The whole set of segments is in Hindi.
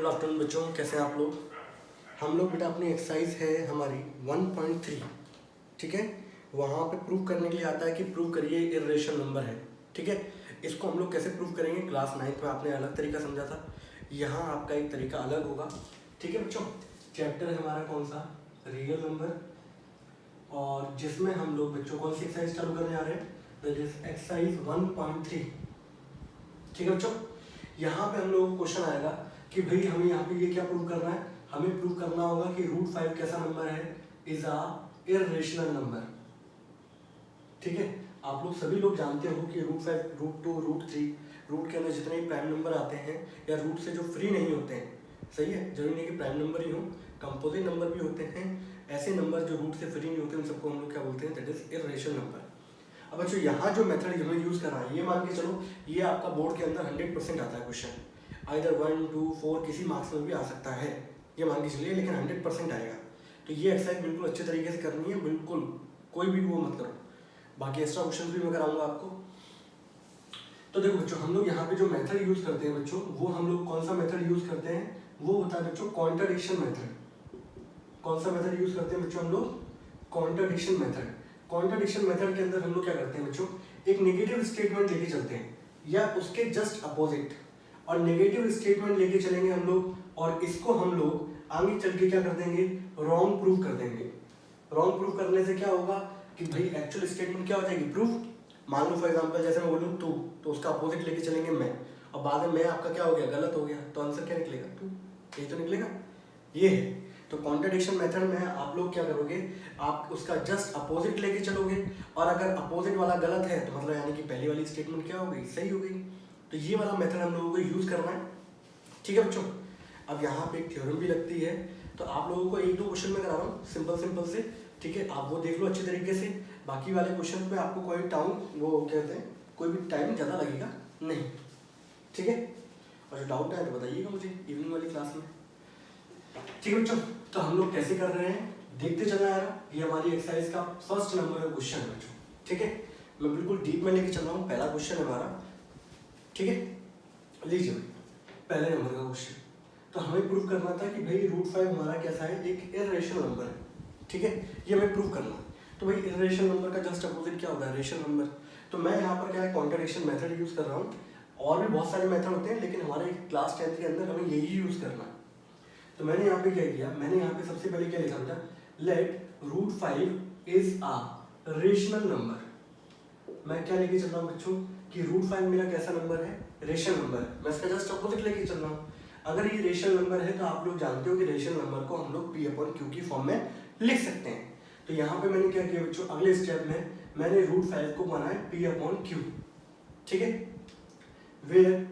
गुड आफ्टरनून बच्चों, कैसे हैं आप लोग। हम लोग बेटा अपनी एक्सरसाइज है हमारी 1.3, ठीक है। वहाँ पे प्रूव करने के लिए आता है कि प्रूव करिए इर्रेशनल नंबर है, ठीक है। इसको हम लोग कैसे प्रूव करेंगे, क्लास 9th में आपने अलग तरीका समझा था, यहाँ आपका एक तरीका अलग होगा, ठीक है बच्चों। चैप्टर है हमारा कौन सा, रियल नंबर, और जिसमें हम लोग बच्चों कौन सी एक्सरसाइज चालू करने आ रहे हैं, दैट इज एक्सरसाइज 1.3, ठीक है बच्चों। यहाँ पे हम लोग को क्वेश्चन आएगा कि भाई हमें यहाँ पे ये क्या प्रूव करना है, हमें प्रूव करना होगा कि √5 कैसा नंबर है, इज अ इर्रेशनल नंबर, ठीक है। आप लोग सभी लोग जानते हो कि √5, √2, √3, रूट के अंदर जितने भी प्राइम नंबर आते हैं या रूट से जो फ्री नहीं होते हैं, सही है, जरूरी नहीं कि प्राइम नंबर ही हो, कंपोजिट नंबर भी होते हैं, ऐसे नंबर जो रूट से फ्री नहीं होते उन सबको हम लोग क्या बोलते हैं, दैट इज इर्रेशनल नंबर। अब बच्चों यहाँ जो मेथड हमें यूज करना है, ये मान के चलो ये आपका बोर्ड के अंदर 100% आता है क्वेश्चन, आइदर 1, 2, 4 किसी मार्क्स में भी आ सकता है, ये मान के चलिए, लेकिन 100% आएगा। तो ये एक्सरसाइज बिल्कुल अच्छे तरीके से करनी है, बिल्कुल कोई भी वो मत करो। बाकी एक्स्ट्रा क्वेश्चन भी मैं कराऊंगा आपको। तो देखो बच्चों, हम लोग यहाँ पे जो मेथड यूज करते हैं बच्चों, वो हम लोग कौन सा मेथड यूज करते हैं, वो होता है बच्चों कॉन्ट्रडिक्शन मेथड। कौन सा मेथड यूज करते हैं बच्चों हम लोग, कॉन्ट्रडिक्शन मेथड। कॉन्ट्रडिक्शन मेथड के अंदर हम लोग क्या करते हैं बच्चों, एक नेगेटिव स्टेटमेंट लेके चलते हैं या उसके जस्ट अपोजिट, और नेगेटिव स्टेटमेंट लेके चलेंगे हम लोग, और इसको हम लोग आगे चल के क्या कर देंगे, रॉन्ग प्रूव कर देंगे। रॉन्ग प्रूव करने से क्या होगा कि भाई एक्चुअल स्टेटमेंट क्या हो जाएगी, प्रूफ। मान लो फॉर एग्जांपल जैसे मैं बोलूँ तू, तो उसका अपोजिट लेके चलेंगे मैं, और बाद में मैं आपका क्या हो गया, गलत हो गया, तो आंसर क्या निकलेगा, तू, यही तो निकलेगा, ये है। तो कॉन्ट्रडिक्शन मेथड में आप लोग क्या करोगे, आप उसका जस्ट अपोजिट लेके चलोगे, और अगर अपोजिट वाला गलत है तो मतलब यानी कि पहली वाली स्टेटमेंट क्या हो गई, सही हो गई। तो ये वाला मेथड हम लोगों को यूज करना है, ठीक है बच्चों। अब यहाँ पे एक थ्योरम भी लगती है, तो आप लोगों को 1-2 क्वेश्चन में करा रहा हूँ सिंपल सिंपल से, ठीक है, आप वो देख लो अच्छे तरीके से। बाकी वाले क्वेश्चन पे आपको कोई वो कहते हैं कोई भी टाइम ज़्यादा लगेगा नहीं, ठीक है। और जो डाउट है तो बताइएगा मुझे इवनिंग वाली क्लास में, ठीक है बच्चों। तो हम लोग कैसे कर रहे हैं देखते चलना यार, ये हमारी एक्सरसाइज का फर्स्ट नंबर का क्वेश्चन है बच्चों, ठीक है। मैं बिल्कुल डीप में लेके चल रहा हूँ, पहला क्वेश्चन है हमारा, ठीक है। लीजिए पहले नंबर का क्वेश्चन, तो हमें प्रूव करना था कि भाई √5 हमारा कैसा है, एक इर्रेशनल नंबर है, ठीक है, ये हमें प्रूव करना है। तो भाई इर्रेशनल नंबर का जस्ट अपोजिट क्या होगा, रेशनल नंबर। तो मैं यहाँ पर क्या है कॉन्ट्रडिक्शन मेथड यूज कर रहा हूँ, और भी बहुत सारे मेथड होते हैं, लेकिन हमारे क्लास 10th के अंदर हमें यही यूज करना है। तो मैंने यहाँ पे क्या किया, मैंने यहाँ पे सबसे पहले क्या लिखा बेटा, let √5 is a rational number. मैं क्या लेके चल रहा हूँ बच्चों कि √5 मेरा कैसा नंबर है, रेशनल नंबर है, मैं इसका जस्ट अपोजिट लेके चल रहा हूँ। अगर ये रेशनल नंबर है तो आप लोग जानते हो कि रेशनल नंबर को हम लोग P/Q की फॉर्म में लिख सकते हैं। तो यहाँ पे मैंने क्या किया बच्चों, अगले स्टेप में मैंने √5 को बनाया P/Q, ठीक है, where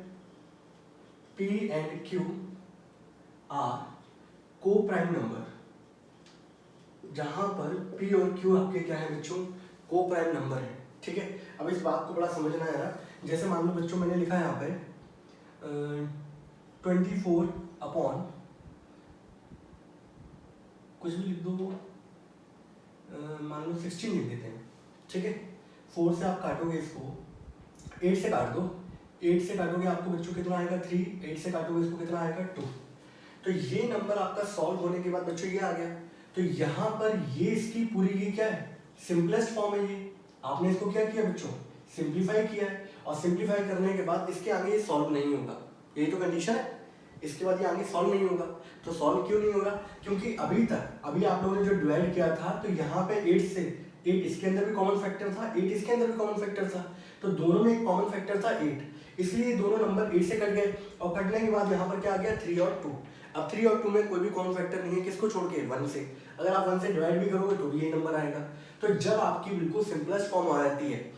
P and Q are coprime number, जहां पर P और Q आपके क्या है बच्चों, को प्राइम नंबर है, ठीक है। अब इस बात को बड़ा समझना है यार, जैसे मान लो बच्चों मैंने लिखा है यहाँ पे 24 अपॉन कुछ भी लिख दो, मान लो 16 लिख देते हैं, ठीक है। 4 से आप काटोगे इसको, 8 से काट दो, 8 से काटोगे आपको बच्चों कितना आएगा 3, 8 से काटोगे इसको कितना आएगा 2। तो ये नंबर आपका सॉल्व होने के बाद बच्चों ये आ गया। तो यहाँ पर ये इसकी पूरी ये क्या है, सिंपलेस्ट फॉर्म है ये। आपने इसको क्या किया बच्चों, सिंप्लीफाई किया है, और सिंप्लीफाई करने के बाद इसके आगे ये सॉल्व नहीं होगा, यही तो कंडीशन है, इसके बाद ये आगे सॉल्व नहीं होगा। तो सॉल्व क्यों नहीं होगा, क्योंकि अभी आप लोगों ने जो डिवाइड किया था, तो यहाँ पे 8 से 8 इसके अंदर भी कॉमन फैक्टर था, 8 इसके अंदर भी कॉमन फैक्टर था, तो दोनों में एक कॉमन फैक्टर था 8, इसलिए दोनों नंबर 8 से कट गए, और कटने के बाद यहाँ पर क्या आ गया 3 और 2। अब 3 और 2 में कोई भी कॉमन फैक्टर नहीं है, किसको छोड़ के 1 से, अगर आप 1 से डिवाइड भी करोगे तो भी यही नंबर आएगा। तो जब आपकी बिल्कुल सिंपलेस्ट फॉर्म आ जाती है,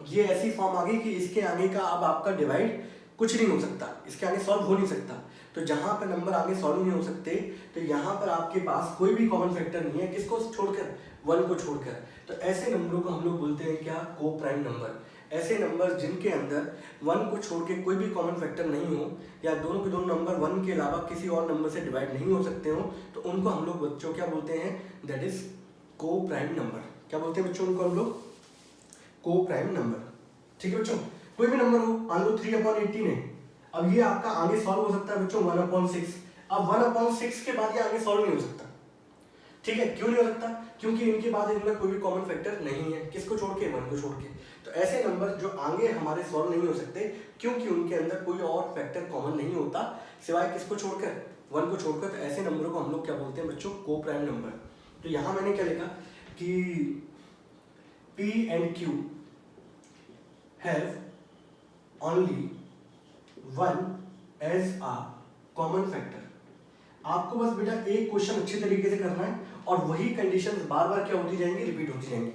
ये ऐसी फॉर्म आ गई कि इसके आगे का अब आपका डिवाइड कुछ नहीं हो सकता, इसके आगे सॉल्व हो नहीं सकता। तो जहां पर नंबर आगे सॉल्व नहीं हो सकते, तो यहाँ पर आपके पास कोई भी कॉमन फैक्टर नहीं है, किसको छोड़कर, 1 को छोड़कर। तो ऐसे नंबरों को हम लोग बोलते हैं क्या, को प्राइम नंबर। ऐसे नंबर जिनके अंदर 1 को छोड़ के कोई भी कॉमन फैक्टर नहीं हो, या दोनों के दोनों नंबर 1 के अलावा किसी और नंबर से डिवाइड नहीं हो सकते हो, तो उनको हम लोग बच्चों क्या बोलते हैं, दैट इज को प्राइम नंबर। क्या बोलते हैं बच्चों उनको हम लोग, को प्राइम नंबर, ठीक है बच्चों। कोई भी नंबर हो, मान लो 3/18 है, अब ये आपका आगे सॉल्व हो सकता है बच्चों 1/6। अब 1/6 के बाद ये आगे सॉल्व नहीं हो सकता, ठीक है। क्यों नहीं हो सकता? क्योंकि इनके बाद इनमें कोई भी कॉमन फैक्टर नहीं है, किसको छोड़ के? 1 को छोड़ के। तो ऐसे नंबर जो आगे हमारे सॉल्व नहीं हो सकते क्योंकि उनके अंदर कोई और फैक्टर कॉमन नहीं होता सिवाय किसको छोड़कर? 1 को छोड़कर। तो ऐसे नंबरों को हम लोग क्या बोलते हैं बच्चों? को प्राइम नंबर। तो यहाँ मैंने क्या लिखा कि P and Q have only one as a common factor। आपको बस बेटा एक क्वेश्चन अच्छे तरीके से करना है और वही कंडीशंस बार बार क्या होती जाएंगी? रिपीट होती जाएंगी।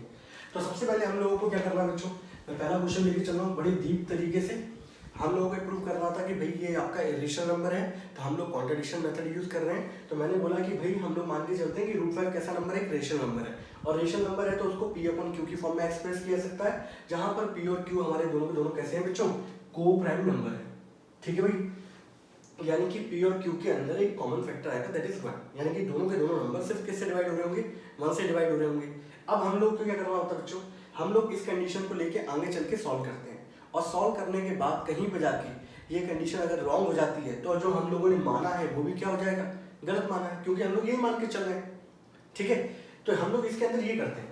तो सबसे पहले हम लोगों को क्या करना है बच्चों? मैं पहला क्वेश्चन लेके चल रहा हूँ बड़े डीप तरीके से। हम लोगों को प्रूव करना था कि भाई ये आपका इरेशनल नंबर है, तो हम लोग कॉन्ट्रडिक्शन मेथड यूज कर रहे हैं। तो मैंने बोला कि भाई हम लोग मान के चलते हैं कि √5 कैसा नंबर है? एक रेशनल नंबर है, और रेशनल नंबर है तो उसको P/Q की फॉर्म में एक्सप्रेस किया जा सकता है, जहां पर P और Q हमारे दोनों के दोनों कैसे हैं बच्चों? को प्राइम नंबर है, ठीक है भाई। यानी कि P और Q के अंदर एक कॉमन फैक्टर आएगा, दैट इज 1। यानी कि दोनों के दोनों नंबर सिर्फ किससे डिवाइड हो रहे होंगे? 1 से डिवाइड हो रहे होंगे। अब हम लोग को क्या करना होता है बच्चों? हम लोग इस कंडीशन को लेके आगे चल के सॉल्व करते हैं, और सॉल्व करने के बाद कहीं पे जाके ये कंडीशन अगर रॉन्ग हो जाती है तो जो हम लोगों ने माना है वो भी क्या हो जाएगा? गलत माना है, क्योंकि हम लोग यही मान के चल रहे हैं, ठीक है। तो हम लोग इसके अंदर ये करते हैं।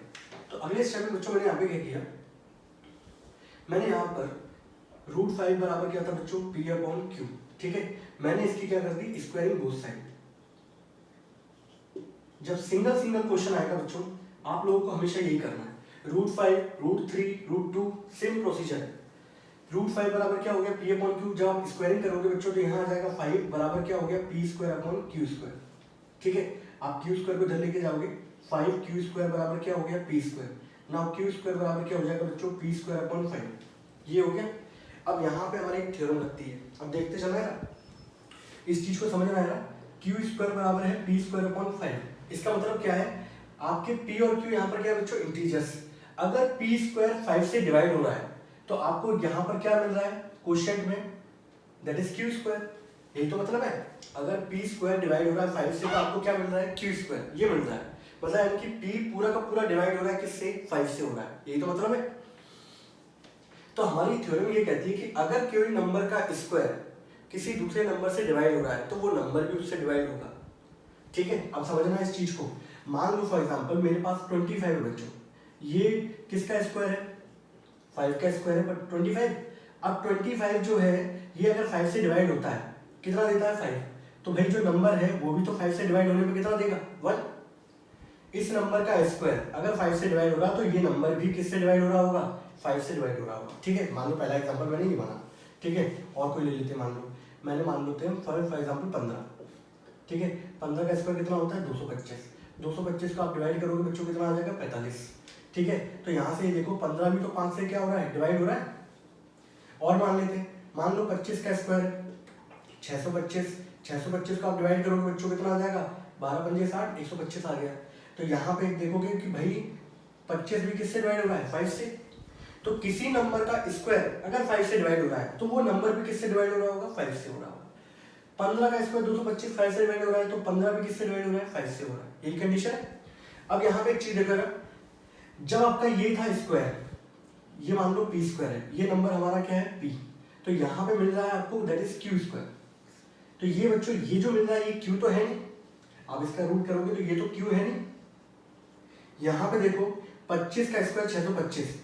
तो अगले स्टेप में बच्चों मैंने यहाँ पे क्या किया? मैंने यहाँ पर √5 बराबर क्या था बच्चों? P/Q, ठीक है। मैंने इसकी क्या कर दी? Squaring both side. जब सिंगल सिंगल क्वेश्चन आएगा बच्चों, आप लोगों को हमेशा यही करना है। √5, √3, √2 सेम प्रोसीजर है। √5 बराबर क्या हो गया? P/Q। जब आप स्क्वायरिंग करोगे बच्चों तो यहाँ आ जाएगा 5 बराबर क्या हो गया? P² ठीक है। आप Q² को इधर लेके जाओगे, 5Q² बराबर क्या हो गया? P²। नाउ Q² बराबर क्या हो जाएगा बच्चों? P²/5। ये हो गया। अब यहाँ पे हमारी एक थ्योरम लगती है, अब देखते चलना है ना, इस चीज को समझ में आया ना? Q² बराबर है P²/5। इसका मतलब क्या है? आपके P और Q यहाँ पर क्या है बच्चों? इंटीजर्स। अगर P² 5 से डिवाइड हो रहा है तो आपको यहाँ पर क्या मिल रहा है क्वोशिएंट में? That is Q²। यही तो मतलब है। अगर P² डिवाइड हो रहा है 5 से तो आपको क्या मिल रहा है? Q²। ये मिल रहा है, मतलब यानी कि P पूरा का पूरा डिवाइड हो रहा है किससे? 5 से हो रहा है, यही तो मतलब है। तो हमारी थ्योरम ये कहती है कि अगर कोई नंबर का स्क्वायर किसी दूसरे नंबर से डिवाइड हो रहा है तो वो नंबर भी उससे डिवाइड होगा, ठीक है। अब समझना इस चीज को। मान लो फॉर एग्जांपल मेरे पास 25 है बच्चों, ये किसका स्क्वायर है? 5 का स्क्वायर है, बट 25। अब 25 जो है ये अगर 5 से डिवाइड होता है कितना देता है? 5। तो भाई जो नंबर है वो भी तो 5 से डिवाइड होने पे कितना देगा? 1। इस नंबर का स्क्वायर अगर 5 से डिवाइड हो रहा तो ये नंबर भी किससे डिवाइड हो रहा होगा? 5 से डिवाइड हो रहा होगा, ठीक है। मान लो पहला एग्जांपल मैंने ये माना, ठीक है। और कोई ले लेते हैं, मान लो मैंने मान लेते हैं फॉर एग्जांपल 15, ठीक है। 15 का स्क्वायर कितना होता है? 225। 225 को आप डिवाइड करोगे बच्चों कितना आ जाएगा? 45, ठीक है। तो यहाँ से देखो 15 भी तो 5 से क्या हो रहा है? डिवाइड हो रहा है। और मान लेते हैं, मान लो 25 का स्क्वायर 625। 625 को आप डिवाइड करोगे बच्चों कितना आ जाएगा? 12×5 = 60, 125 आ गया। तो यहाँ पे देखोगे कि भाई 25 भी किससे डिवाइड हो रहा है? 5 से। तो किसी नंबर का स्क्वायर अगर 5 से डिवाइड हो रहा है तो वो नंबर भी किससे डिवाइड हो रहा होगा? 5 से हो रहा होगा। 15 का स्क्वायर 225 5 से डिवाइड हो रहा है तो 15 भी किससे डिवाइड हो रहा है? 5 से हो रहा है, यही कंडीशन है। अब यहाँ पे एक चीज देखो, जब आपका ये था स्क्वायर, ये मान लो P² है, ये नंबर हमारा क्या है? P। तो यहाँ पे मिल रहा है आपको दैट इज Q²। तो ये बच्चों ये जो मिल रहा है ये Q तो है नहीं, आप इसका रूट करोगे तो ये तो Q है नहीं। यहाँ पे देखो 25 का स्क्वायर 625,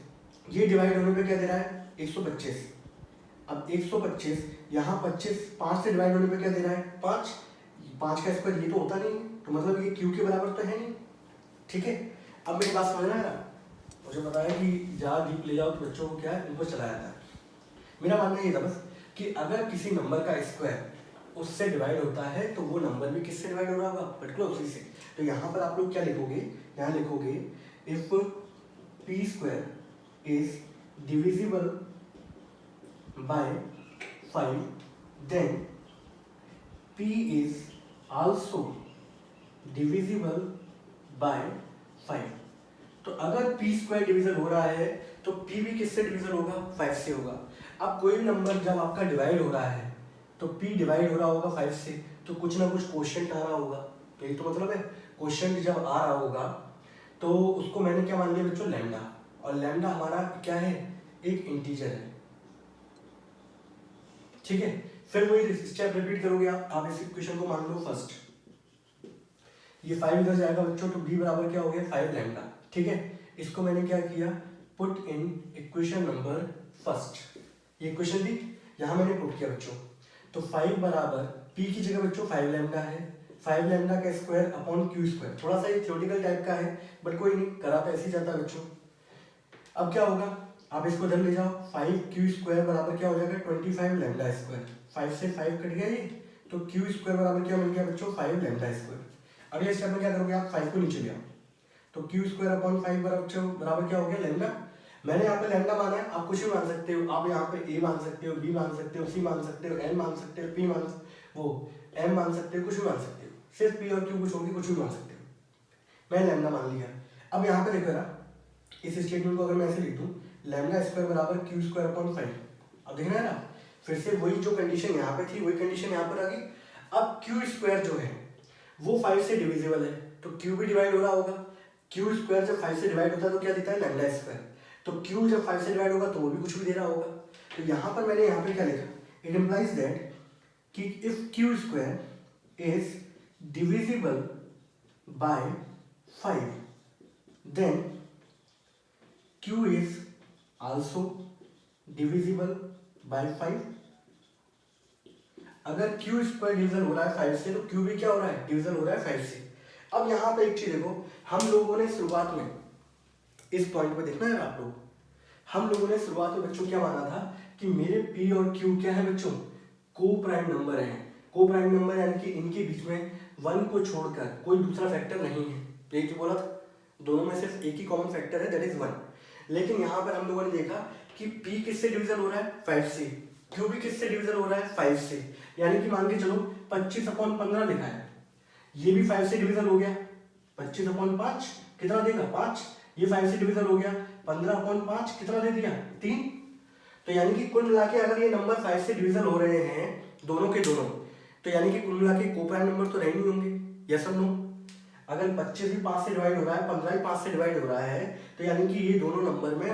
ये डिवाइड होने पे क्या दे रहा है? 125। अब 125 यहाँ 25 5 से डिवाइड होने पे क्या दे रहा है? 5। 5 का स्क्वायर ये तो होता नहीं है, तो मतलब ये Q के बराबर तो है नहीं, ठीक है। अब मेरी बात समझना है ना? मुझे पता है कि ज़्यादा डीप ले जाओ तो बच्चों को क्या है, उनको चलाया जाता है। मेरा मानना ये था बस कि अगर किसी नंबर का स्क्वायर उससे डिवाइड होता है तो वो नंबर भी किससे डिवाइड हो रहा होगा? पर्टिकुलर उसी से। तो यहाँ पर आप लोग क्या लिखोगे? यहाँ लिखोगे if P² is divisible by 5 then P is also divisible by 5। तो अगर P² डिवीजन हो रहा है तो P भी किससे डिवीजन होगा? 5 से होगा। अब कोई भी नंबर जब आपका डिवाइड हो रहा है तो P डिवाइड हो रहा होगा 5 से, तो कुछ ना कुछ क्वोशिएंट आ रहा होगा, तो यही तो मतलब है। क्वोशिएंट जब आ रहा होगा तो उसको मैंने क्या मान लिया बच्चों? लैम्डा। और लैम्डा हमारा क्या है? एक इंटीजर है, ठीक है। फिर वही स्टेप रिपीट करोगे आप इस इक्वेशन को मान लो फर्स्ट, ये 5 इधर जाएगा बच्चों, तो b बराबर क्या हो गया 5 लैम्डा, ठीक है। इसको मैंने क्या किया, put in equation number first, ये इक्वेशन थी, यहाँ मैंने पुट किया बच्चों। तो 5 बराबर p की जगह बच्चों 5 लैम्डा है, 5 लैम्डा का स्क्वायर अपॉन क्यू स्क्वायर, थोड़ा सा ये थ्योरेटिकल टाइप का है बट कोई नहीं, करा तो ऐसे ही जाता है बच्चों। अब क्या होगा, आप इसको इधर ले जाओ, 5 क्यू स्क्वायर बराबर क्या हो जाएगा 25 लैम्डा स्क्वायर, 5 से 5 कट गया ये, तो क्यू स्क्वायर बराबर क्या मिल गया बच्चों 5 लैम्डा स्क्वायर। अगले स्टेप में क्या करोगे आप, 5 को नीचे ले आओ, तो क्यू स्क्वायर अपॉन 5 बराबर क्या हो गया लैम्डा। मैंने यहाँ पे लैम्डा माना है, आप कुछ भी मान सकते हो, आप यहाँ पे a मान सकते हो, b मान सकते हो, c मान सकते हो, n मान सकते हो, p मान m मान सकते हो, कुछ भी मान सकते हो, सिर्फ p और q कुछ होंगे, कुछ भी मान सकते हो। मैं लैम्डा मान लिया। अब यहाँ पे देखो ना, इस स्टेटमेंट को अगर मैं ऐसे लिख दूँ, लैम्डा स्क्वायर बराबर क्यू स्क्वायर अपॉन 5, अब देखना है ना, फिर से वही जो कंडीशन यहाँ पे थी वही कंडीशन यहाँ पर आ गई। अब क्यू स्क्वायर जो है वो 5 से डिविजिबल है, तो क्यू भी डिवाइड हो रहा होगा, क्यू स्क्वायर जब 5 से डिवाइड होता है तो क्या देता है लैम्डा स्क्वायर, तो क्यू जब 5 से डिवाइड होगा तो वो भी कुछ भी दे रहा होगा। तो यहाँ पर मैंने यहाँ पे क्या लिखा, इट इम्प्लाइज दैट कि if Q square is divisible by 5 then Q is also divisible by 5। अगर क्यू स्क्वायर डिविजन हो रहा है 5 से, तो क्यू भी क्या हो रहा है डिविजन हो रहा है 5 से। अब यहाँ पे एक चीज देखो, हम लोगों ने शुरुआत में इस पॉइंट पे देखना है आप लोग, हम लोगों ने शुरुआत में बच्चों क्या माना था कि मेरे p और q क्या है बच्चों, को प्राइम नंबर है। को प्राइम नंबर यानी कि इनके बीच में 1 को छोड़कर कोई दूसरा फैक्टर नहीं है, यही तो बोला था, दोनों में सिर्फ एक ही कॉमन फैक्टर है, दैट इज 1। लेकिन यहाँ पर हम लोगों ने देखा कि p किससे डिविजन हो रहा है 5 से, q भी किससे डिविजन हो रहा है 5 से, यानी कि मान के चलो 25/15 लिखा है, ये भी 5 से डिविजन हो गया, 25/5 कितना देगा 5, ये 5 से डिविजन हो गया, 15/5 कितना दे दिया 3। तो यानी कि कुल मिला के अगर ये नंबर 5 से डिविजन हो रहे हैं दोनों के दोनों, तो यानी कि कुल मिला के को प्राइम नंबर तो रह नहीं होंगे, यस और नो। अगर 25 भी 5 से डिवाइड हो रहा है, 15 भी 5 से डिवाइड हो रहा है, तो यानी कि ये दोनों नंबर में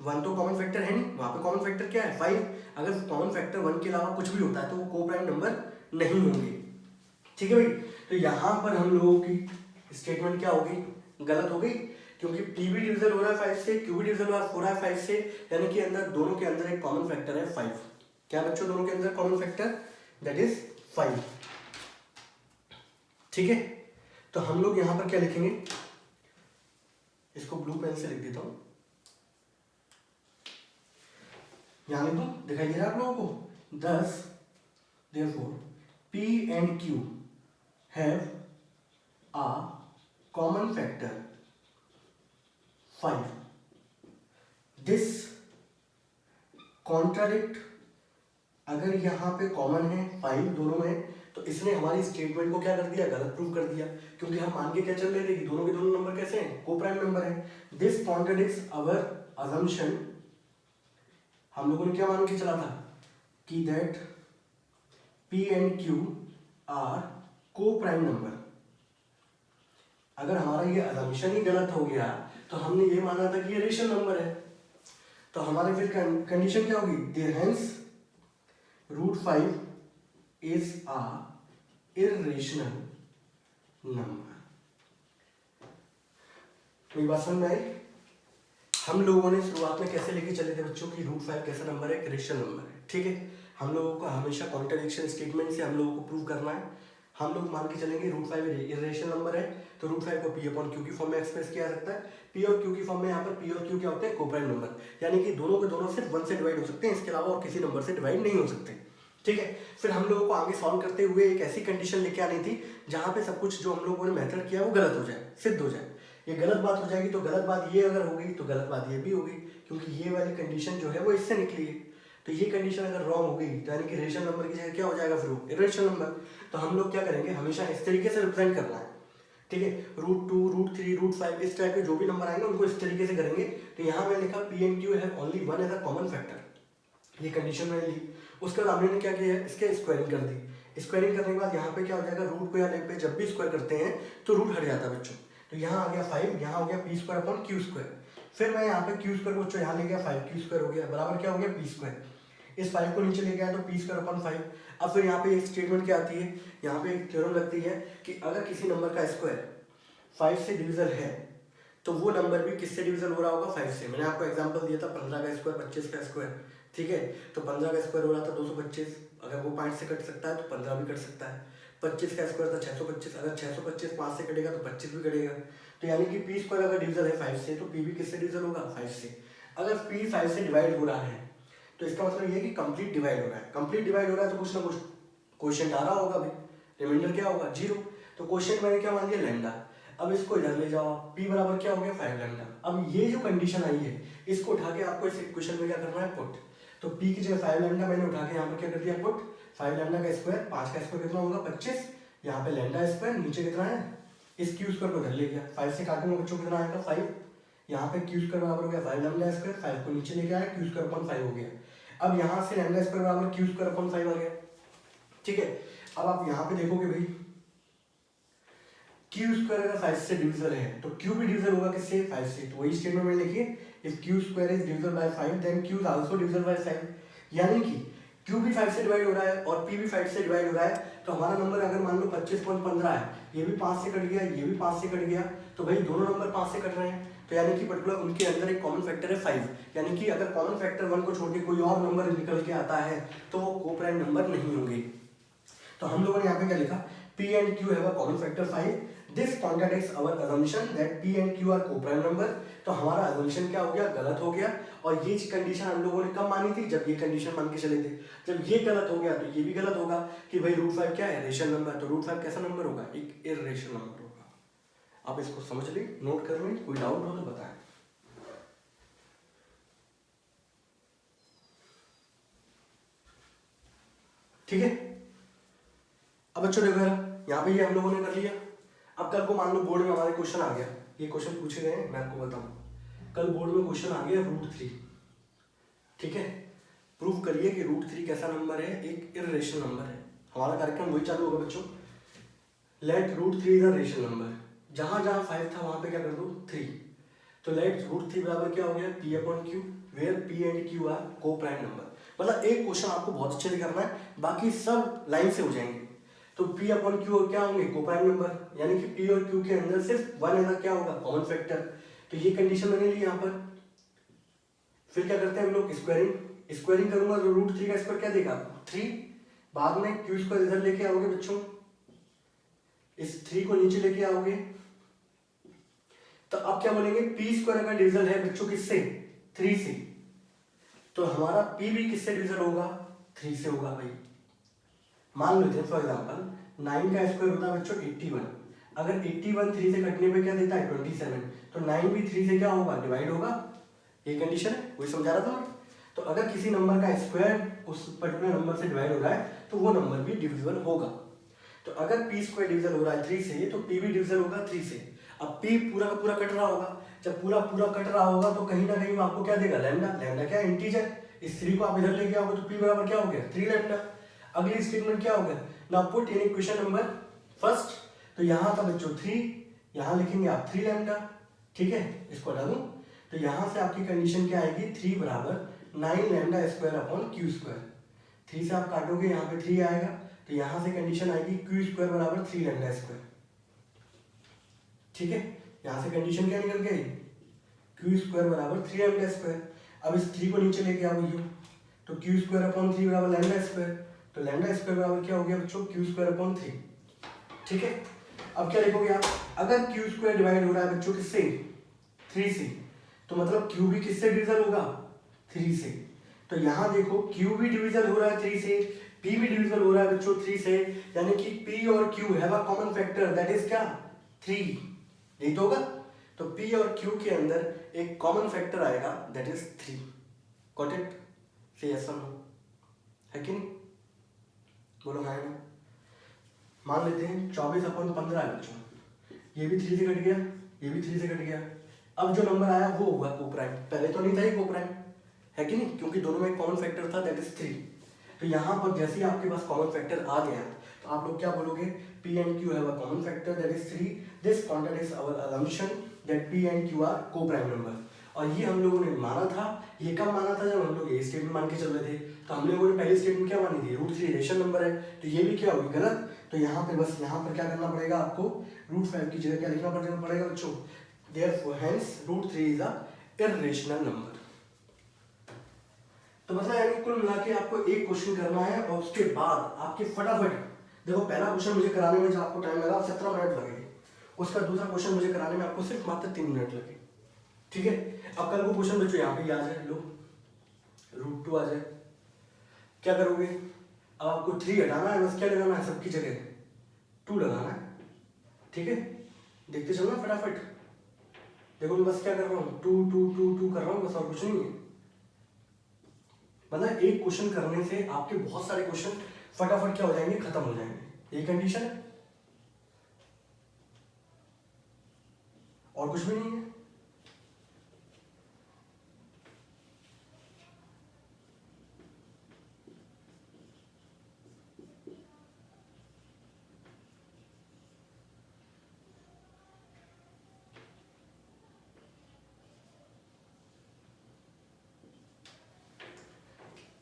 1 तो कॉमन फैक्टर है नहीं, वहां पे कॉमन फैक्टर क्या है 5। अगर कॉमन फैक्टर 1 के अलावा कुछ भी होता है तो वो को प्राइम नंबर नहीं होंगे, ठीक है भाई। तो यहाँ पर हम लोगों की स्टेटमेंट क्या होगी, गलत हो गई, क्योंकि p भी डिविजन हो रहा है 5 से, q भी डिविजन हो रहा है 5 से, यानी कि अंदर दोनों के अंदर एक कॉमन फैक्टर है 5। क्या बच्चों दोनों के अंदर कॉमन फैक्टर, दैट इज 5, ठीक है। तो हम लोग यहाँ पर क्या लिखेंगे, इसको ब्लू पेन से लिख देता हूं, यहाँ लिख दूं, दिखाई दे रहा है आप लोगों को, thus therefore p and q have a common factor 5. This contradict, अगर यहाँ पे कॉमन है 5 दोनों में, तो इसने हमारी स्टेटमेंट को क्या कर दिया, गलत प्रूव कर दिया, क्योंकि हम मान के क्या चल रहे थे कि दोनों के दोनों नंबर कैसे हैं, को प्राइम नंबर है। दिस कॉन्ट्रडिक्ट्स आवर अजम्पशन, हम लोगों ने क्या मान के चला था कि that p and q are coprime number. अगर हमारा ये अजम्पशन ही गलत हो गया तो हमने ये माना था कि ये रेशनल नंबर है, तो हमारे फिर कंडीशन क्या होगी, there hence √5 is a irrational number. मेरी बात समझ में आई। हम लोगों ने शुरुआत में कैसे लेके चले थे बच्चों की √5 कैसा नंबर है, एक रेशनल नंबर है, ठीक है। हम लोगों को हमेशा कॉन्ट्रडिक्शन स्टेटमेंट से हम लोगों को प्रूव करना है। हम लोग मान के चलेंगे √5 इर्रेशनल नंबर है, तो √5 को p/q की फॉर्म में एक्सप्रेस किया जा सकता है। p और q की फॉर्म में यहाँ पर p और q क्या होते हैं, को प्राइम नंबर, यानी कि दोनों के दोनों सिर्फ 1 से डिवाइड हो सकते हैं, इसके अलावा और किसी नंबर से डिवाइड नहीं हो सकते, ठीक है। फिर हम लोगों को आगे सॉल्व करते हुए एक ऐसी कंडीशन लेके आनी थी जहाँ पे सब कुछ जो हम लोगों ने मेथड किया वो गलत हो जाए, सिद्ध हो जाए। ये गलत बात हो जाएगी तो गलत बात ये अगर होगी तो गलत बात ये भी होगी, क्योंकि ये वाली कंडीशन जो है वो इससे निकली है। तो ये कंडीशन अगर रॉन्ग हो गई तो यानी कि रेशनल नंबर की जगह क्या हो जाएगा फिर वो इर्रेशनल नंबर। तो हम लोग क्या करेंगे, हमेशा इस तरीके से रिप्रेजेंट करना है, ठीक है। √2 √3 √5 इस टाइप के जो भी नंबर आएंगे उनको इस तरीके से करेंगे। तो यहाँ मैंने लिखा p and q have only 1 as a common factor, ये कंडीशन मैंने ली। उसके बाद हमने क्या किया, इसके स्क्वायरिंग कर दी। स्क्वायरिंग करने के बाद यहाँ पे क्या हो जाएगा, रूट को या लेग पे जब भी स्क्वायर करते हैं तो रूट हट जाता है बच्चों। तो यहाँ आ गया 5, यहाँ हो गया p² / q²। फिर मैं यहाँ पे q² बच्चों यहाँ ले गया 5, q² हो गया बराबर क्या हो गया p²। इस 5 को नीचे लेके आए तो पी स्क्वायर अपॉन 5। अब फिर यहाँ पे एक स्टेटमेंट क्या आती है, यहाँ पे एक थ्योरम लगती है कि अगर किसी नंबर का स्क्वायर 5 से डिविजल है तो वो नंबर भी किससे डिविजल हो रहा होगा, 5 से। मैंने आपको एग्जांपल दिया था 15 का स्क्वायर 25 का स्क्वायर, ठीक है। तो 15 का स्क्वायर हो रहा था 225, अगर वो 5 से कट सकता है तो 15 भी कट सकता है। 25 का स्क्वायर था 625, अगर 625 5 से कटेगा तो 25 भी कटेगा। तो यानी कि पी स्क्वायर अगर डिविजल है 5 से तो पी भी किससे डिविजल होगा, 5 से। अगर पी 5 से डिवाइड हो रहा है तो इसका मतलब ये है कि कंप्लीट डिवाइड हो रहा है। कंप्लीट डिवाइड हो रहा है तो कुछ ना कुछ क्वेश्चन आ रहा होगा भाई, रिमाइंडर क्या होगा, 0। तो क्वेश्चन मैंने क्या मान लिया, लैम्डा। अब इसको इधर ले जाओ, p बराबर क्या हो गया, 5 लैम्डा। अब ये जो कंडीशन आई है इसको उठा के आपको इस इक्वेशन में क्या करना है, पुट। तो p की जगह 5 लैम्डा मैंने उठा के यहाँ पर क्या कर दिया, पुट। 5 लैम्डा का स्क्वायर, 5 का स्क्वायर कितना होगा, 25। यहाँ पे लैम्डा स्क्वायर, नीचे कितना है, इस क्यू स्क्वायर को इधर ले गया, 5 से काटूंगा बच्चों कितना आएगा, 5। यहाँ पे क्यू स्क्वायर बराबर हो गया 5 लैम्डा स्क्वायर, 5 को नीचे लेके आया, क्यू स्क्वायर अपॉन 5 हो गया। अब यहाँ से लैम्डा स्क्वायर बराबर क्यू स्क्वायर अपॉन 5 आ गया, ठीक है। अब आप यहाँ पे देखोगे भाई क्यू स्क्वायर अगर 5 से डिविजल है तो क्यू भी डिविजल होगा किससे, 5 से। तो वही स्टेटमेंट में लिखिए, if Q square is divisible by 5 then Q is also divisible by 5। यानी कि क्यू भी 5 से डिवाइड हो रहा है और पी भी 5 से डिवाइड हो रहा है। तो हमारा नंबर अगर मान लो 25.15 है, ये भी 5 से कट गया, ये भी 5 से कट गया, तो भाई दोनों नंबर 5 से कट रहे हैं। तो यानी कि पर्टिकुलर उनके अंदर एक कॉमन फैक्टर है 5। यानी कि अगर कॉमन फैक्टर 1 को छोड़ के कोई और नंबर निकल के आता है तो वो कोप्राइम नंबर नहीं होंगे। तो हम लोगों ने यहाँ पे क्या लिखा, P and Q have a common factor 5. This contradicts our assumption that P and Q are co-prime number. तो हमारा assumption क्या हो गया, गलत हो गया। और ये कंडीशन हम लोगों ने कब मानी थी, जब ये कंडीशन मान के चले थे। जब ये गलत हो गया तो ये भी गलत होगा कि भाई √5 क्या है, रेशनल नंबर। तो √5 कैसा नंबर होगा, एक इर्रेशनल नंबर होगा। आप इसको समझ लें, नोट कर लें, कोई डाउट हो तो बताएं। ठीक है। अब बच्चों देखो यहाँ पे ये हम लोगों ने कर लिया। अब कल को मान लो बोर्ड में हमारे क्वेश्चन आ गया, ये क्वेश्चन पूछे गए हैं, मैं आपको बताऊं। कल बोर्ड में क्वेश्चन आ गया √3, ठीक है। प्रूफ करिए कि √3 कैसा नंबर है, एक इर्रेशनल नंबर है। हमारा कार्यक्रम वही चालू होगा बच्चों, let √3 is a rational number. जहां जहां 5 था वहां पे क्या कर दो, 3। तो लेट √3 बराबर क्या हो गया, P/Q, where P and Q are coprime number. मतलब एक क्वेश्चन आपको बहुत अच्छे से करना है, बाकी सब लाइन से हो जाएंगे। तो P/Q क्या होंगे, को प्राइम नंबर। यानी कि P और Q के अंदर सिर्फ 1 ऐसा क्या होगा, कॉमन फैक्टर। तो ये कंडीशन मैंने ली यहाँ पर। फिर क्या करते हैं हम लोग, स्क्वायरिंग करूंगा तो √3 का स्क्वायर क्या देगा, 3। बाद में क्यू स्क्वायर इधर लेके आओगे बच्चों, इस 3 को नीचे लेके आओगे। तो अब क्या बोलेंगे, पी स्क्वायर अगर डिविजल है बच्चों किससे, 3 से, तो हमारा पी भी किससे डिविजल होगा, 3 से होगा भाई। मान लेते हैं फॉर एग्जांपल 9 का स्क्वायर होता है बच्चों 81। अगर 81 3 से कटने पे क्या देता है, 27। तो 9 भी 3 से क्या होगा, डिवाइड होगा। ये कंडीशन है, वही समझा रहा था मैं। तो अगर किसी नंबर का स्क्वायर उस पर्टिकुलर नंबर से डिवाइड हो रहा है तो वो नंबर भी डिविजिबल होगा। तो अगर पी स्क्वायर डिविजल हो रहा है 3 से तो पी भी डिविजल होगा 3 से। अब पी पूरा का पूरा कट रहा होगा, जब पूरा पूरा कट रहा होगा तो कहीं ना कहीं आपको क्या देगा, लैम्डा। लैम्डा क्या है, इंटीजर। इस 3 को आप इधर लेके आओगे तो पी बराबर क्या हो गया, 3 लैम्डा। अगली स्टेटमेंट क्या होगा, now put in equation number first. तो यहाँ था बच्चों 3, यहाँ लिखेंगे आप 3 लैम्डा, ठीक है। इसको हटा दूं तो यहाँ से आपकी कंडीशन क्या आएगी, 3 बराबर 9 lambda square upon Q square. 3 से आप काटोगे यहाँ पे 3 आएगा, तो यहाँ से कंडीशन आएगी क्यू स्क्वायर बराबर 3 लैम्डा स्क्वायर, ठीक है। यहाँ से कंडीशन क्या निकल गई, क्यू स्क्वायर बराबर 3 लैम्डा स्क्वायर। अब इस 3 को नीचे लेके आओ यू, तो क्यू स्क्वायर अपॉन 3 बराबर लैम्डा स्क्वायर। तो लैम्डा स्क्वायर बराबर क्या हो गया बच्चों, क्यू स्क्वायर अपॉन 3, ठीक है। अब क्या लिखोगे आप, अगर क्यू स्क्वायर डिवाइड हो रहा है बच्चों किससे, 3 से, तो मतलब क्यू भी किससे डिविजल होगा, 3 से। तो यहाँ देखो क्यू भी डिविजल हो रहा है 3 से, पी भी डिविजल हो रहा है बच्चों 3 से, यानी कि पी और Q have a common factor that is क्या, 3। यही तो होगा। तो P और Q के अंदर एक कॉमन फैक्टर आएगा दैट इज 3। गॉट इट, से यस और नो, है कि नहीं, बोलो हाँ ना। मान लेते हैं 24/15 है बच्चों, ये भी 3 से कट गया, ये भी 3 से कट गया। अब जो नंबर आया वो होगा कोप्राइम, पहले तो नहीं था ये कोप्राइम, है कि नहीं, क्योंकि दोनों में एक कॉमन फैक्टर था दैट इज 3। तो यहाँ पर जैसे ही आपके पास कॉमन फैक्टर आ गया तो आप लोग क्या बोलोगे, P and Q have a common factor that is 3. This contradicts our assumption that P and Q are co-prime number. और ये हम लोगों ने माना था। ये कब माना था? जब हम लोग ये स्टेटमेंट मान के चल रहे थे। तो हम लोगों ने पहली स्टेटमेंट क्या मानी थी? रूट 3 रेशनल नंबर है, तो ये भी क्या होगी? गलत। तो यहाँ पे बस यहाँ पर क्या करना पड़ेगा आपको? रूट 5 की जगह क्या लिखना पड़ेगा बच्चों? Therefore hence root 3 is a irrational number. तो मतलब यानी कुल मिला के आपको एक क्वेश्चन करना है और उसके बाद आपके फटाफट देखो, पहला क्वेश्चन मुझे कराने में जो आपको टाइम लगा 17 मिनट लगे, उसका दूसरा क्वेश्चन मुझे कराने में आपको सिर्फ मात्र 3 मिनट लगे। ठीक है, अब कल को क्वेश्चन बच्चों यहाँ पे आ जाए, लो रूट 2 आ जाए, क्या करोगे? अब आपको 3 हटाना है, बस क्या लगाना है? सबकी जगह 2 लगाना है। ठीक है, देखते चलना फटाफट। देखो मैं बस क्या कर रहा हूँ, 2 2 2 2 कर रहा हूँ, बस और कुछ नहीं है। मतलब एक क्वेश्चन करने से आपके बहुत सारे क्वेश्चन फटाफट क्या हो जाएंगे? खत्म हो जाएंगे। ये कंडीशन है और कुछ भी नहीं है।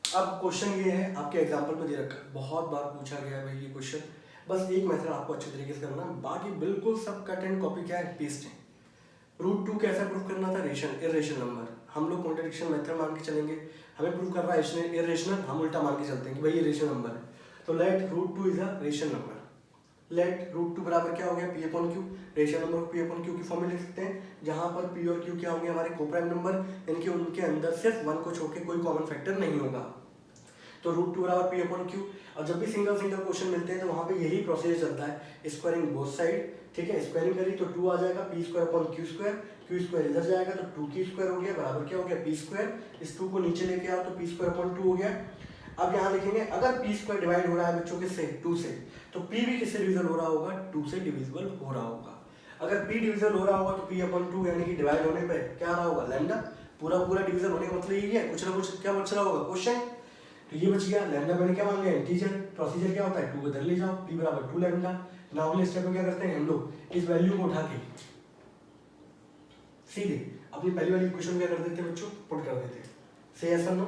अब क्वेश्चन ये है, आपके एग्जाम्पल में दे रखा है, बहुत बार पूछा गया है भाई ये क्वेश्चन। बस एक मेथड आपको अच्छे तरीके से करना है, बाकी बिल्कुल सब कट एंड कॉपी क्या है? पेस्ट है। रूट 2 कैसे प्रूव करना था? Irrational number. हम लोग कॉन्ट्रडिक्शन मेथड मान के चलेंगे, हमें प्रूव कर रहा है इर्रेशनल, हम उल्टा मान के चलते हैं कि भाई ये रेशनल नंबर है। तो let root 2 is a rational number. Let root 2 बराबर क्या हो गया? P upon Q. Rational number को पी अपॉन क्यू की फॉर्म में लिख सकते हैं, जहां पर पी और क्यू क्या होंगे? हमारे कोप्राइम नंबर, यानी कि उनके अंदर सिर्फ 1 को छोड़ के कोई कॉमन फैक्टर नहीं होगा। तो रूट 2 बराबर पी अपॉन क्यू। और जब भी सिंगल सिंगल क्वेश्चन मिलते हैं तो वहां पे यही प्रोसीजर चलता है, स्क्वायरिंग बोथ साइड। ठीक है, स्क्वायरिंग करी तो 2 आ जाएगा, P square upon Q square. Q square इधर जाएगा तो 2 की स्क्वायर हो गया, बराबर क्या हो गया? P square. इस 2 को नीचे लेके आओ तो पी स्क्वायर अपॉन 2 हो गया। अब यहाँ लिखेंगे, अगर पी स्क्वायर डिवाइड हो रहा है बच्चों किससे? 2 से, तो पी भी किससे डिविजल हो रहा होगा? 2 से डिविजिबल हो रहा होगा। अगर पी डिविजल हो रहा होगा तो पी अपॉन 2 यानी कि डिवाइड होने पे क्या आ रहा होगा? लैम्डा। पूरा पूरा डिविजन होने का मतलब यही है, कुछ ना कुछ क्या बच रहा होगा? क्वेश्चन। तो ये बच गया। लैम्डा मैंने क्या मान लिया? इंटीजर। प्रोसीजर क्या होता है? 2 इधर ले जाओ, p बराबर 2 लैम्डा। नाउ अगले स्टेप में क्या करते हैं हम लोग? इस वैल्यू को उठा के सीधे अपनी पहली वाली इक्वेशन क्या कर देते हैं बच्चों? पुट कर देते हैं। सही ऐसा नो?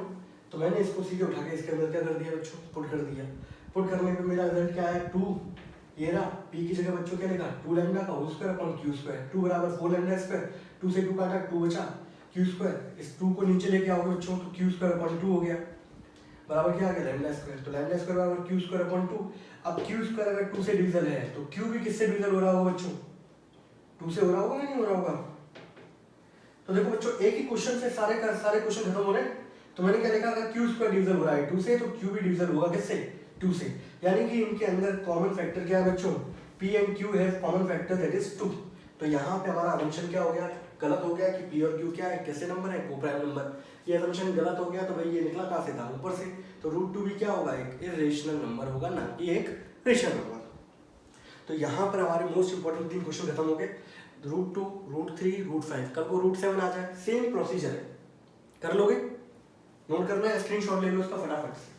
तो मैंने इसको सीधे उठा के इसके अंदर क्या कर दिया बच्चों? पुट कर दिया। पुट करने पे मेरा रिजल्ट क्या है? 2। ये रहा, p की जगह बच्चों क्या लिखा? 2 लैम्डा का whole square upon q square. 2 बराबर 4 लैम्डा स्क्वायर। 2 से 2 काटा, 2 बचा, q स्क्वायर। इस 2 को नीचे लेके आओगे बच्चों तो q स्क्वायर अपॉन 2 हो गया, बराबर क्या आ गया? Lambda square. तो लैम्डा स्क्वायर बराबर q स्क्वायर अपॉन 2। अब q स्क्वायर अगर 2 से डिविजल है तो q भी किससे डिविजल हो रहा होगा बच्चों? 2 से हो रहा होगा या नहीं हो रहा होगा? तो देखो बच्चों, एक ही क्वेश्चन से सारे क्वेश्चन खत्म हो रहे हैं। तो मैंने क्या लिखा? अगर q स्क्वायर डिविजल हो रहा है 2 से, तो q भी डिविजल होगा किससे? 2 से। यानी कि इनके अंदर कॉमन फैक्टर क्या है बच्चों? p and q have common factor that is 2। तो यहाँ पे हमारा असम्पशन क्या हो गया? गलत हो गया कि p और q क्या है? कैसे नंबर है? Coprime number. ये असम्पशन गलत हो गया, तो भाई ये निकला कहाँ से था? ऊपर से। तो रूट 2 भी क्या होगा? एक इर्रेशनल नंबर होगा, ना कि एक रेशनल नंबर। तो यहाँ पर हमारे मोस्ट इंपॉर्टेंट 3 क्वेश्चन खत्म हो गए। Root 2, root 3, root 5। कल को रूट 7 आ जाए, सेम प्रोसीजर है। कर लोगे? नोट करना है, स्क्रीनशॉट ले लो इसका फटाफट से।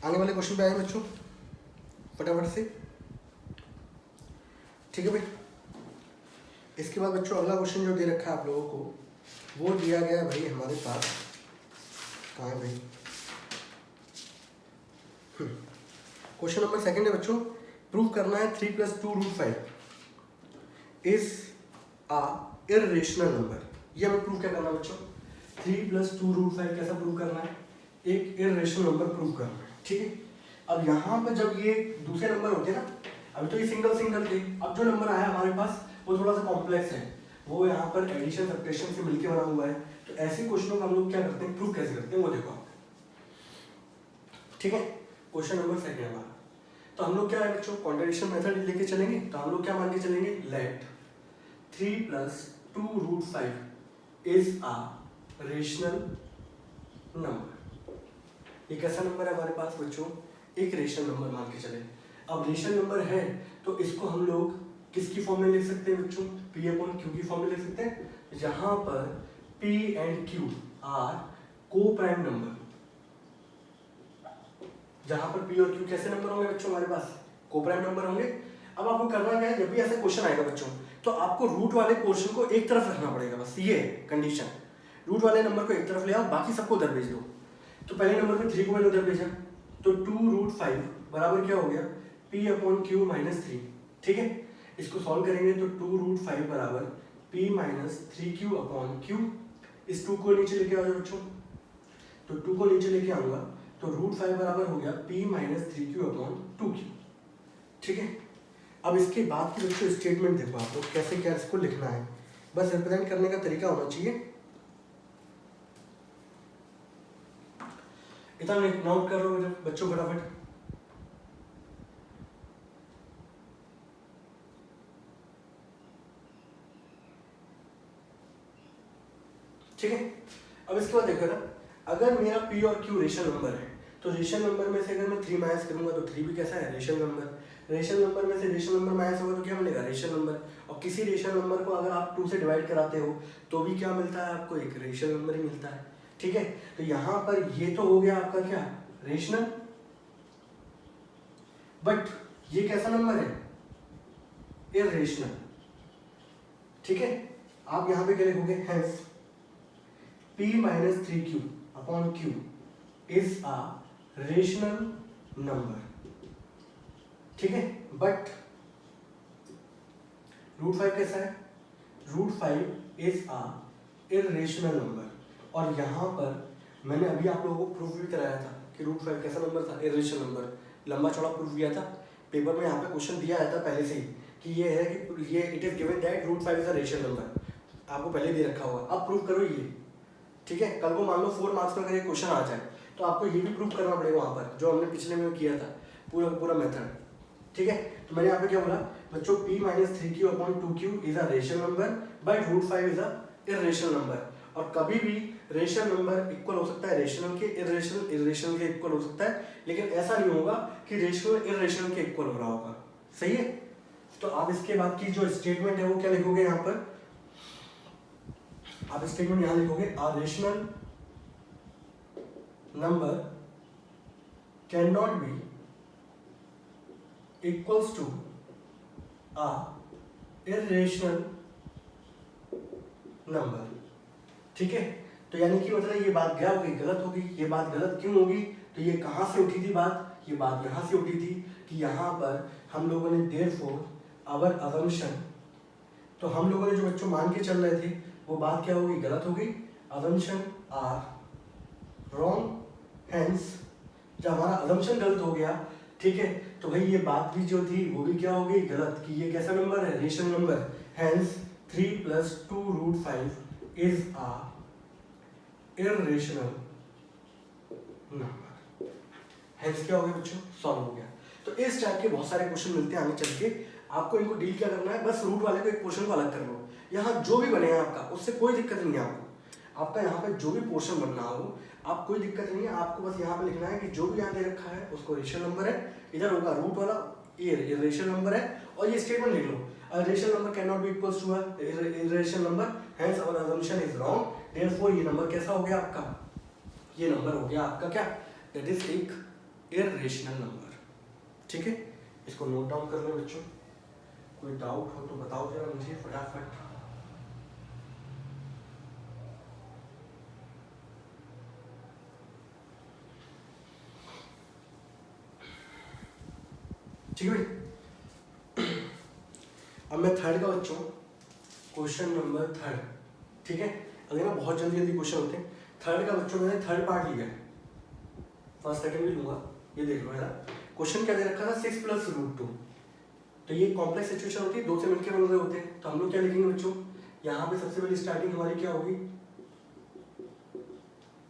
आने वाले क्वेश्चन पे आए बच्चों फटाफट से। ठीक है भाई। इसके बाद बच्चों अगला क्वेश्चन जो दे रखा है आप लोगों को, वो दिया गया है भाई हमारे पास। कहाँ है भाई? क्वेश्चन नंबर 2 है बच्चों। प्रूव करना है 3 + 2 √5 इज अ इर्रेशनल नंबर। ये हमें प्रूव क्या करना है बच्चों? 3 + 2 √5 कैसा प्रूव करना है? एक इर्रेशनल नंबर प्रूव करना है। ठीक है, अब यहाँ पर जब ये दूसरे नंबर होते हैं ना, अभी तो ये सिंगल सिंगल थे, अब जो नंबर आया हमारे पास वो थोड़ा सा कॉम्प्लेक्स है, वो यहाँ पर एडिशन सब्ट्रैक्शन से मिलके बना हुआ है। तो ऐसे क्वेश्चनों को हम लोग क्या करते हैं? प्रूव कैसे करते हैं वो देखो आप। ठीक है, क्वेश्चन नंबर 2 हमारा। तो हम लोग क्या है बच्चों? कॉन्ट्रडिक्शन मेथड लेके चलेंगे। तो हम लोग क्या मान के चलेंगे? Let 3 + 2 √5 is a rational number. ये कैसा नंबर है हमारे पास बच्चों? एक रेशनल नंबर मान के चले। अब रेशनल नंबर है तो इसको हम लोग किसकी फॉर्म में लिख सकते हैं बच्चों? p/q की फॉर्म में लिख सकते हैं, जहां पर P and Q are coprime number, जहां पर P और Q कैसे नंबर होंगे बच्चों हमारे पास, को प्राइम नंबर होंगे। अब आपको करना क्या है, जब भी ऐसा क्वेश्चन आएगा बच्चों तो आपको रूट वाले पोर्शन को एक तरफ रखना पड़ेगा, बस ये है कंडीशन। रूट वाले नंबर को एक तरफ ले आओ, बाकी सबको उधर भेज दो। तो पहले नंबर पे 3 को मैंने उधर भेजा, तो 2√5 बराबर क्या हो गया, P/Q - 3। ठीक है, इसको सॉल्व करेंगे तो 2√5 बराबर P - 3Q/Q। इस 2 को नीचे लेके आ जाओ बच्चों, तो 2 को नीचे लेके आऊंगा तो √5 बराबर हो गया P - 3Q/2Q। ठीक है, अब इसके बाद की बच्चों स्टेटमेंट देखो आप लोग कैसे क्या इसको लिखना है, बस रिप्रेजेंट करने का तरीका होना चाहिए। इतना नोट कर लो बच्चों फटाफट। ठीक है, अब इसके बाद देखो ना, अगर मेरा P और Q रेशनल नंबर है तो रेशनल नंबर में से अगर मैं 3 माइनस करूंगा तो 3 भी कैसा है, रेशनल नंबर। रेशनल नंबर में से रेशनल नंबर माइनस होगा तो क्या मिलेगा, रेशनल नंबर। और किसी रेशनल नंबर को अगर आप 2 से डिवाइड कराते हो तो भी क्या मिलता है आपको, एक रेशनल नंबर ही मिलता है। ठीक है, तो यहाँ पर ये तो हो गया आपका क्या, रेशनल, बट ये कैसा नंबर है, इररेशनल। ठीक है, आप यहाँ पे क्या लिखोगे, hence P - 3Q/Q is a rational number। ठीक है, बट √5 कैसा है, √5 is a irrational number। और यहाँ पर मैंने अभी आप लोगों को प्रूफ भी कराया था कि √5 कैसा नंबर था, irrational नंबर, लंबा चौड़ा प्रूफ दिया था पेपर में। यहाँ पे क्वेश्चन दिया आया था पहले से ही कि ये है कि ये it is given that √5 is a rational number, आपको पहले दे रखा होगा। अब प्रूफ करो ये। ठीक है, कल को मान लो 4 मार्क्स में अगर ये क्वेश्चन आ जाए तो आपको ये भी प्रूफ करना पड़ेगा वहाँ पर, जो हमने पिछले में किया था पूरा मेथड। ठीक है, तो मैंने यहाँ पे क्या बोला बच्चों, P - 3Q/2Q is a rational number but √5 is a irrational number. और कभी भी रेशनल नंबर इक्वल हो सकता है रेशनल के, इररेशनल के इक्वल हो सकता है, लेकिन ऐसा नहीं होगा कि रेशनल इररेशनल के इक्वल हो रहा होगा। सही है, तो आप इसके बाद की जो स्टेटमेंट है वो क्या लिखोगे यहाँ पर, आप स्टेटमेंट यहां लिखोगे, a rational number cannot be equals to a irrational number। ठीक है, तो यानी कि मतलब ये बात क्या होगी, गलत होगी। ये बात गलत क्यों होगी, तो ये कहां से उठी थी बात, ये बात यहां से उठी थी कि यहां पर हम लोगों ने therefore our assumption, तो हम लोगों ने जो बच्चों मान के चल रहे थे वो बात क्या होगी, गलत होगी। assumption are wrong, hence जब हमारा assumption गलत हो गया, ठीक है, तो भाई ये बात भी जो थी वो भी क्या होगी, गलत, कि ये कैसा नंबर है, rational number. hence 3 + 2√5 is a irrational number। hence क्या हो गया बच्चों, सॉल्व हो गया। तो इस टाइप के बहुत सारे क्वेश्चन मिलते हैं आगे चल के, आपको इनको डील क्या करना है, बस रूट वाले को एक पोर्शन को अलग कर लो। यहाँ जो भी बने आपका उससे कोई दिक्कत नहीं है आपका यहाँ पे जो भी पोर्शन बनना हो, आप कोई दिक्कत नहीं है, आपको बस यहाँ पे लिखना है कि जो भी यहाँ दे रखा है उसको रेशनल नंबर है, इधर होगा रूट वाला, ये रेशनल नंबर है, और ये स्टेटमेंट लिख लो, rational number can not be equals to irrational number, hence our assumption is wrong, therefore ये नंबर कैसा हो गया आपका, ये नंबर हो गया आपका क्या, दैट इज एक इररेशनल नंबर। ठीक है, इसको नोट डाउन कर लो बच्चों, कोई डाउट हो तो बताओ जरा मुझे फटाफट। ठीक है भाई, अब मैं थर्ड का बच्चों, क्वेश्चन नंबर 3, ठीक है, अगर ना बहुत जल्दी जल्दी क्वेश्चन होते हैं। थर्ड का बच्चों मैंने थर्ड पार्ट लिया है, फर्स्ट सेकंड भी लूंगा, ये देख लो है ना। क्वेश्चन क्या दे रखा था, 6 + √2, तो ये कॉम्प्लेक्स सिचुएशन होती है, दो से मिलकर बन रहे होते हैं, तो हम लोग क्या लिखेंगे बच्चों, यहाँ पे सबसे पहले स्टार्टिंग हमारी क्या होगी,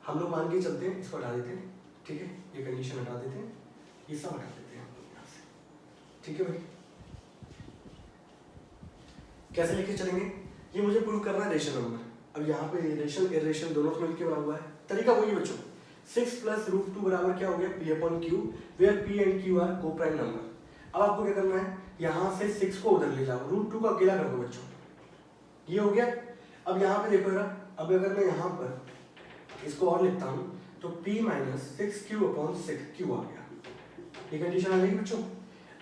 हम लोग मान के चलते हैं, इसको हटा देते हैं, ठीक है, ये कंडीशन हटा देते हैं, ये सब हटा देते हैं हम लोग यहाँ से। ठीक है भाई, कैसे लेके चलेंगे, ये मुझे प्रूव करना है रेशनल नंबर। अब यहाँ पे रेशनल इररेशनल दोनों से मिलकर बना हुआ है, तरीका वही बच्चों, 6 + √2 बराबर क्या हो गया, P/Q, where P and Q are coprime number. अब आपको क्या करना है, यहाँ से 6 को उधर ले जाओ, √2 को अकेला कर दो बच्चों, ये हो गया। अब यहाँ पे देखो जरा, अब अगर मैं यहाँ पर इसको और लिखता हूँ तो p माइनस 6q/6 आ गया। ये कंडीशन आ गई बच्चों।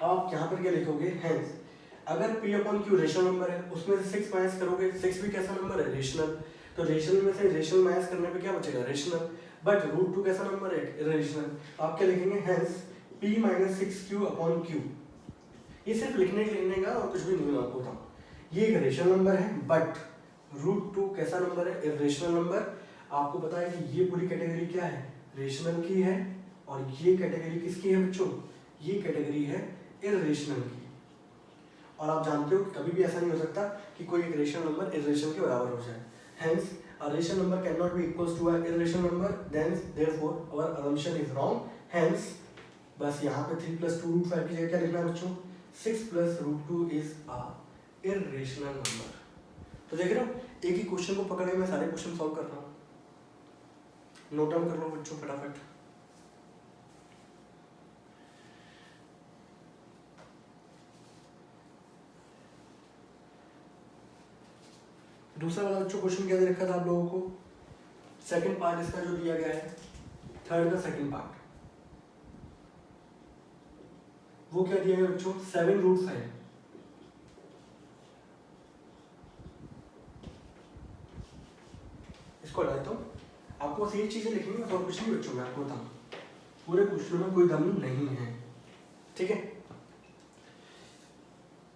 आप यहाँ पर क्या लिखोगे, हेंस अगर p/q रेशनल नंबर है उसमें से 6 माइनस करोगे, 6 भी कैसा नंबर है, रेशनल, तो रेशनल में से रेशनल माइनस करने पे क्या बचेगा, रेशनल। बट √2 कैसा नंबर है, इरेशनल। आप क्या लिखेंगे, हेंस p माइनस 6q/q। ये सिर्फ लिखने के लिखने का और कुछ भी नहीं आपको बताऊँ। ये एक रेशनल नंबर है बट √2 कैसा नंबर है, इरेशनल नंबर। आपको पता है कि ये पूरी कैटेगरी क्या है, रेशनल की है, और ये कैटेगरी किसकी है बच्चों, ये कैटेगरी है इरेशनल की। और आप जानते हो कि कभी भी ऐसा नहीं हो सकता कि कोई एक रेशनल नंबर इरेशनल के बराबर हो जाए। Hence a rational number cannot be equals to an irrational number, then therefore our assumption is wrong. Hence बस यहाँ पे 3 + 2 √5 की जगह क्या लिखना है बच्चों, 6 + √2 is a irrational number। तो देख रहे हो, एक ही क्वेश्चन को पकड़े मैं सारे क्वेश्चन सॉल्व कर रहा हूँ। नोट डाउन कर लो बच्चों फटाफट। दूसरा वाला बच्चों क्वेश्चन क्या दे रखा था आप लोगों को, सेकंड पार्ट इसका जो दिया गया है, थर्ड का सेकंड पार्ट, वो क्या दिया गया बच्चों, 7√5। इसको हटा देता हूँ, आपको बस ये चीजें लिखनी है और कुछ नहीं बच्चों, मैं आपको बताऊँ पूरे क्वेश्चन में कोई दम नहीं है, ठीक है।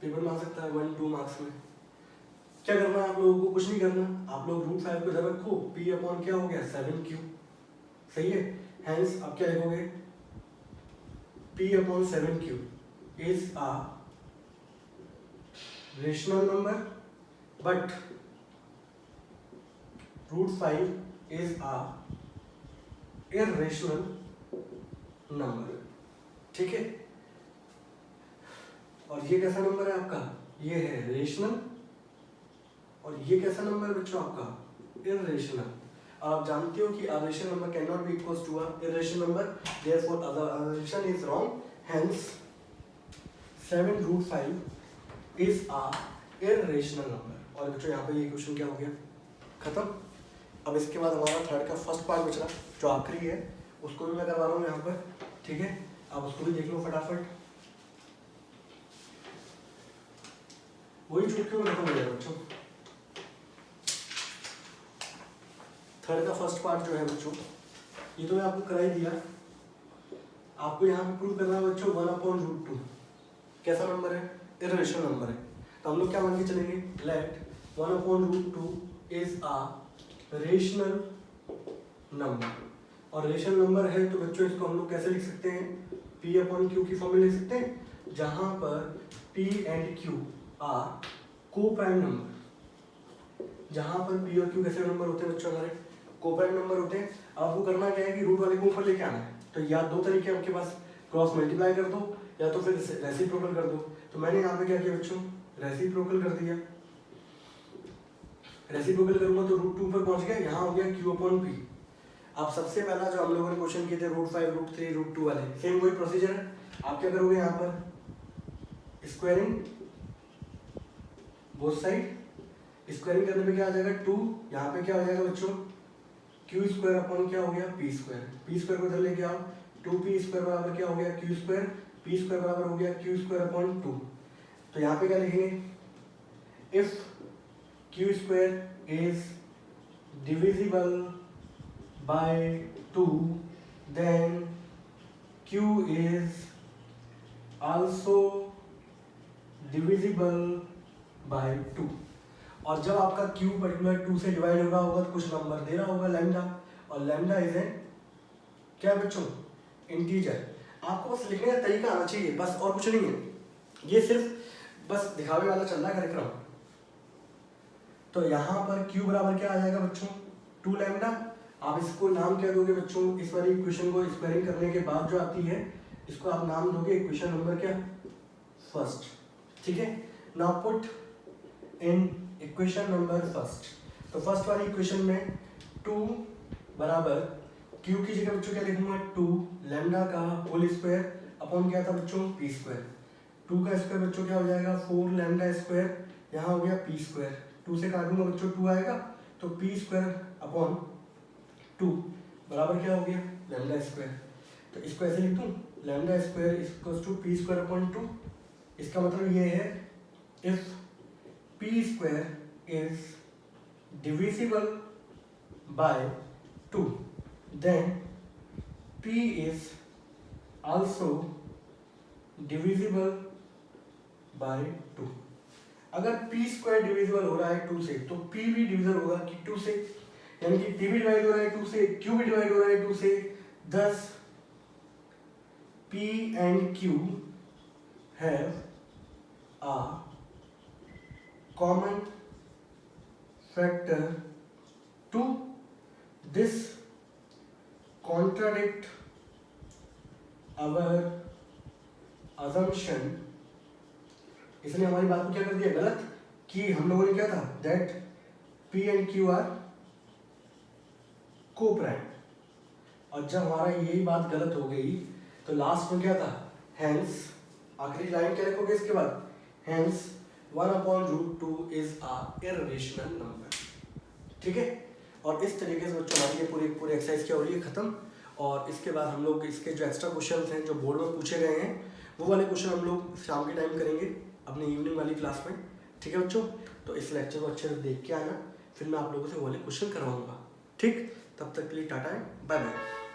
पेपर में आ सकता है 1-2 मार्क्स में। क्या करना है आप लोगों को, कुछ नहीं करना, आप लोग √5 को इधर रखो, p/ क्या हो गया 7q, सही है। हेंस आप क्या लिखोगे, p/7q is a rational number but √5 is a irrational number, ठीक है। और ये कैसा नंबर है आपका, ये है रेशनल, और ये कैसा नंबर है बच्चों आपका, इरेशनल। आप जानते हो कि a rational number cannot be equals to a irrational number, therefore the assumption is wrong, hence 7√5 is a irrational number। और बच्चों यहाँ पे ये क्वेश्चन क्या हो गया, खत्म। अब इसके बाद हमारा थर्ड का फर्स्ट पार्ट बच रहा, जो आखिरी है, उसको भी मैं करवा रहा हूँ यहाँ पर, ठीक है। आप उसको भी देख लो फटाफट, वही चुटकियों में खत्म हो जाएगा बच्चों। थर्ड का फर्स्ट पार्ट जो है बच्चों, ये तो मैं आपको करा ही दिया। आपको यहाँ पे प्रूव करना है बच्चों 1/√2 कैसा नंबर है, इरेशनल नंबर है। तो हम लोग क्या मान के चलेंगे, let 1/√2 is a rational number. और रेशनल नंबर है तो बच्चों इसको हम लोग कैसे लिख सकते हैं, p/q की फॉर्म में लिख सकते हैं, जहां पर p and q are coprime number. जहां पर p और q कैसे नंबर होते हैं बच्चों, हमारे को प्राइम नंबर होते हैं। आपको करना क्या है कि रूट वाले को ऊपर लेके आना है। तो या दो तरीके आपके पास, क्रॉस मल्टीप्लाई कर दो या तो फिर रेसिप्रोकल कर दो। तो मैंने यहाँ पे क्या किया बच्चों, रेसिप्रोकल कर दिया। रेसिप्रोकल करूंगा तो √2 पर पहुंच गया, यहाँ हो गया q/p। अब सबसे पहला जो हम लोगों ने क्वेश्चन किए थे √5, √3, √2 वाले, सेम वही प्रोसीजर है। आप क्या करोगे, यहाँ पर स्क्वायरिंग बोथ साइड, स्क्वायरिंग करने पे क्या आ जाएगा 2, यहाँ पे क्या हो जाएगा बच्चों q² क्या हो गया p²। p² को इधर लेके आओ, 2p² बराबर क्या हो गया q², p² बराबर हो गया q²/2। तो यहाँ पे क्या लिखेंगे, if q² is divisible by 2 then q is also divisible by 2। और जब आपका q पर्टिकुलर 2 से डिवाइड होगा तो कुछ नंबर दे रहा होगा लैम्डा, और लैम्डा इज एन क्या बच्चों, इंटीजर। आपको बस लिखने का तरीका आना चाहिए, बस और कुछ नहीं है। ये सिर्फ बस दिखावे वाला चल रहा है कार्यक्रम। तो यहाँ पर q बराबर क्या आ जाएगा बच्चों 2 लैम्डा। आप इसको नाम क्या दोगे बच्चों, इस वाली इक्वेशन को स्क्वायरिंग करने के बाद जो आती है, इसको आप नाम दोगे इक्वेशन नंबर क्या, फर्स्ट, ठीक है। Now put in equation number first. तो फर्स्ट वाली इक्वेशन में 2 बराबर q की जगह बच्चों क्या लिखूंगा 2 लैम्डा का होल स्क्वायर अपॉन क्या था बच्चों p²। 2 का स्क्वायर बच्चों क्या हो जाएगा 4 लैम्डा स्क्वायर, यहाँ हो गया p²। 2 से काटूंगा बच्चों 2 आएगा, तो पी स्क्वायर अपॉन 2 बराबर क्या हो गया लैम्डा स्क्वायर। तो इसको ऐसे लिख दूँ lambda square equals to P square upon 2। इसका मतलब ये है if P square is divisible by 2 then p is also divisible by 2। अगर p स्क्वायर डिविजिबल हो रहा है 2 से तो p भी डिविजिबल होगा कि 2 से, यानी कि p भी डिवाइड हो रहा है 2 से, q भी डिवाइड हो रहा है 2 से, thus p and q have a common factor 2। this contradict our assumption। इसने हमारी बात को क्या कर दिया गलत, कि हम लोगों ने क्या था that p and q are co-prime, और जब हमारा यही बात गलत हो गई तो लास्ट में क्या था hence, आखिरी लाइन क्या लिखोगे इसके बाद hence 1/√2 is a irrational number। ठीक है, और इस तरीके से बच्चों हमारी ये पूरी एक्सरसाइज क्या हो रही है खत्म। और इसके बाद हम लोग इसके जो एक्स्ट्रा क्वेश्चंस हैं जो बोर्ड में पूछे गए हैं वो वाले क्वेश्चन हम लोग शाम के टाइम करेंगे अपनी इवनिंग वाली क्लास में। ठीक है बच्चों, तो इस लेक्चर को अच्छे से देख के आना, फिर मैं आप लोगों से वो वाले क्वेश्चन करवाऊंगा। ठीक, तब तक के लिए टाटा, बाय बाय।